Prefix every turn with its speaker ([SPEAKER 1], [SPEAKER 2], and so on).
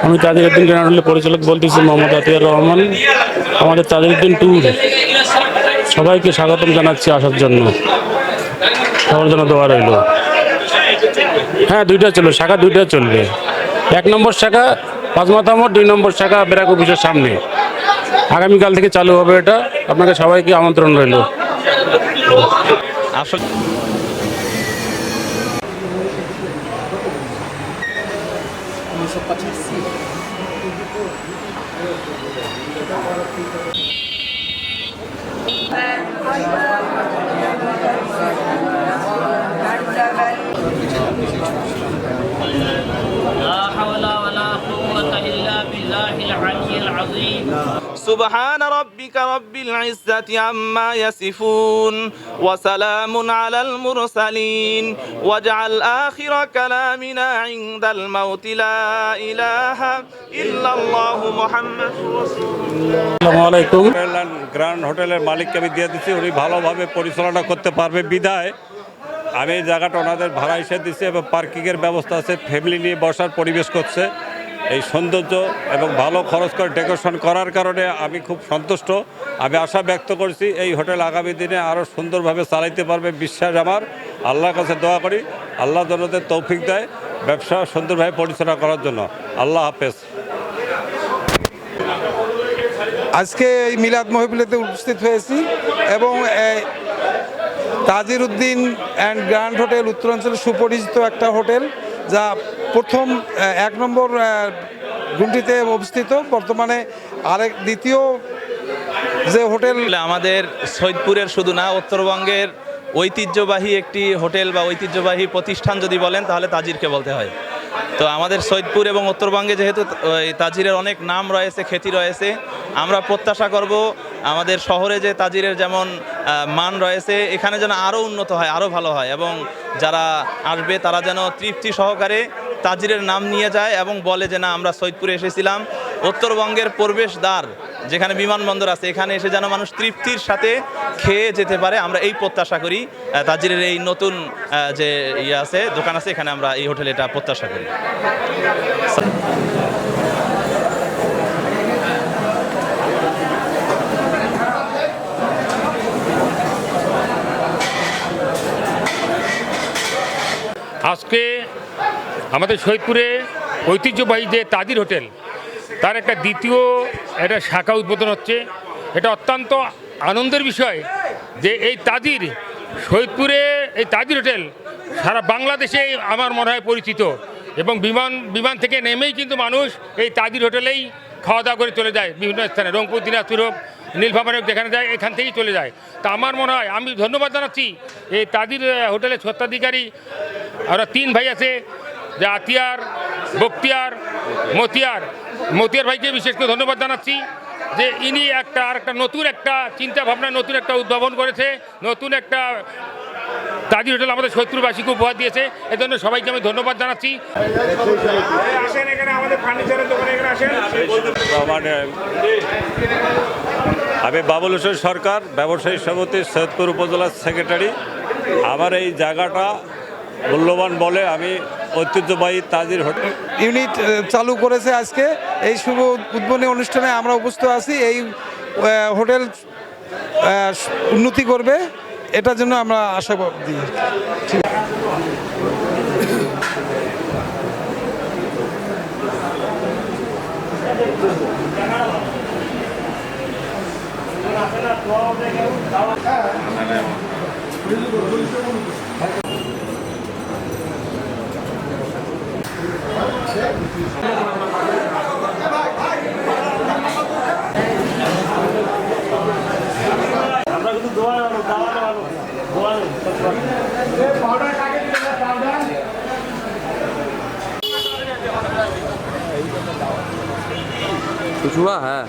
[SPEAKER 1] আমি তাজউদ্দিন গ্র্যান্ড হোটেলের পরিচালক বলতেছি মোহাম্মদ আতিয়ার রহমান। আমাদের তাজউদ্দিন ট্যুর সবাইকে স্বাগতম জানাচ্ছি আসার জন্য। সবার জন্য দোয়া রইল। হ্যাঁ, দুইটা চলবে, শাখা দুইটা চলবে। 1 নম্বর শাখা পাঁচমাথা মোড়, 2 নম্বর শাখা ব্র্যাক অফিসের সামনে। আগামীকাল থেকে চালু হবে এটা। আপনাকে সবাইকে আমন্ত্রণ রইল।
[SPEAKER 2] আসলে
[SPEAKER 3] لا حول ولا قوة إلا بالله العلي العظيم.
[SPEAKER 2] سبحان ربك رب العزة عما يصفون وسلام على المرسلين واجعل آخر كلامنا عند الموت لا إله إلا الله محمد رسول الله.
[SPEAKER 1] আসসালামু আলাইকুম।
[SPEAKER 4] গ্র্যান্ড হোটেলের মালিককে আমি দিয়ে দিচ্ছি, উনি ভালোভাবে পরিচালনা করতে পারবে বিধায় আমি এই জায়গাটা ওনাদের ভাড়া হিসেবে দিচ্ছি এবং পার্কিংয়ের ব্যবস্থা আছে, ফ্যামিলি নিয়ে বসার পরিবেশ করছে। এই সৌন্দর্য এবং ভালো খরচ করে ডেকোরেশন করার কারণে আমি খুব সন্তুষ্ট। আমি আশা ব্যক্ত করছি এই হোটেল আগামী দিনে আরও সুন্দরভাবে চালাইতে পারবে, বিশ্বাস আমার। আল্লাহর কাছে দোয়া করি আল্লাহ জনদের তৌফিক দেয় ব্যবসা সুন্দরভাবে পরিচালনা করার জন্য। আল্লাহ হাফেজ।
[SPEAKER 5] আজকে এই মিলাদ মাহফিলেতে উপস্থিত হয়েছি এবং তাজিরউদ্দিন অ্যান্ড গ্র্যান্ড হোটেল উত্তরাঞ্চলের সুপরিচিত একটা হোটেল, যা প্রথম 1 নম্বর গুমটিতে অবস্থিত। বর্তমানে দ্বিতীয় যে হোটেল
[SPEAKER 2] আমাদের সৈয়দপুরের শুধু না, উত্তরবঙ্গের ঐতিহ্যবাহী একটি হোটেল বা ঐতিহ্যবাহী প্রতিষ্ঠান যদি বলেন তাহলে তাজিরকে বলতে হয়। তো আমাদের সৈয়দপুর এবং উত্তরবঙ্গে যেহেতু তাজিরের অনেক নাম রয়েছে, খ্যাতি রয়েছে, আমরা প্রত্যাশা করব আমাদের শহরে যে তাজিরের যেমন মান রয়েছে, এখানে যেন আরও উন্নত হয়, আরও ভালো হয় এবং যারা আসবে তারা যেন তৃপ্তি সহকারে তাজিরের নাম নিয়ে যায় এবং বলে যে না, আমরা সৈয়দপুরে এসেছিলাম। উত্তরবঙ্গের প্রবেশদ্বার যেখানে বিমানবন্দর আছে, এখানে এসে যেন মানুষ তৃপ্তির সাথে খেয়ে যেতে পারে, আমরা এই প্রত্যাশা করি। তাজিরের এই নতুন যে আছে দোকান আছে, এখানে আমরা এই হোটেলে এটা প্রত্যাশা করি।
[SPEAKER 6] আজকে আমাদের সৈয়দপুরে ঐতিহ্যবাহী যে তাজির হোটেল, তার একটা দ্বিতীয় একটা শাখা উদ্বোধন হচ্ছে। এটা অত্যন্ত আনন্দের বিষয় যে এই তাজির সৈয়দপুরে এই তাজির হোটেল সারা বাংলাদেশে আমার মনে হয় পরিচিত এবং বিমান থেকে নেমেই কিন্তু মানুষ এই তাজির হোটেলেই খাওয়া দাওয়া করে চলে যায়। বিভিন্ন স্থানে রংপুর, দিনাজপুর হোক, নীলফামারী হোক, যেখানে যায় এখান থেকেই চলে যায়। তা আমার মনে হয়, আমি ধন্যবাদ জানাচ্ছি এই তাজির হোটেলের স্বত্বাধিকারী। আমরা 3 ভাই আছে, যে আতিয়ার, বখতিয়ার, মতিয়ার ভাইকে বিশেষ করে ধন্যবাদ জানাচ্ছি যে ইনি একটা নতুন একটা চিন্তা ভাবনা, নতুন একটা উদ্ভাবন করেছে, নতুন একটা তাজির হোটেল আমাদের সৈয়দপুরবাসীকে উপহার দিয়েছে। এজন্য সবাইকে আমি ধন্যবাদ জানাচ্ছি।
[SPEAKER 4] আমি বাবুল হোসেন সরকার, ব্যবসায়ী সমিতি সৈয়দপুর উপজেলার সেক্রেটারি। আমার এই জায়গাটা মূল্যবান বলে আমি ঐতিহ্যবাহী তাজির হোটেল
[SPEAKER 5] ইউনিট চালু করেছে। আজকে এই শুভ উদ্বোধনী অনুষ্ঠানে আমরা উপস্থিত আছি। এই হোটেল উন্নতি করবে, এটার জন্য আমরা আশাবাদী।
[SPEAKER 7] कुछ हुआ है?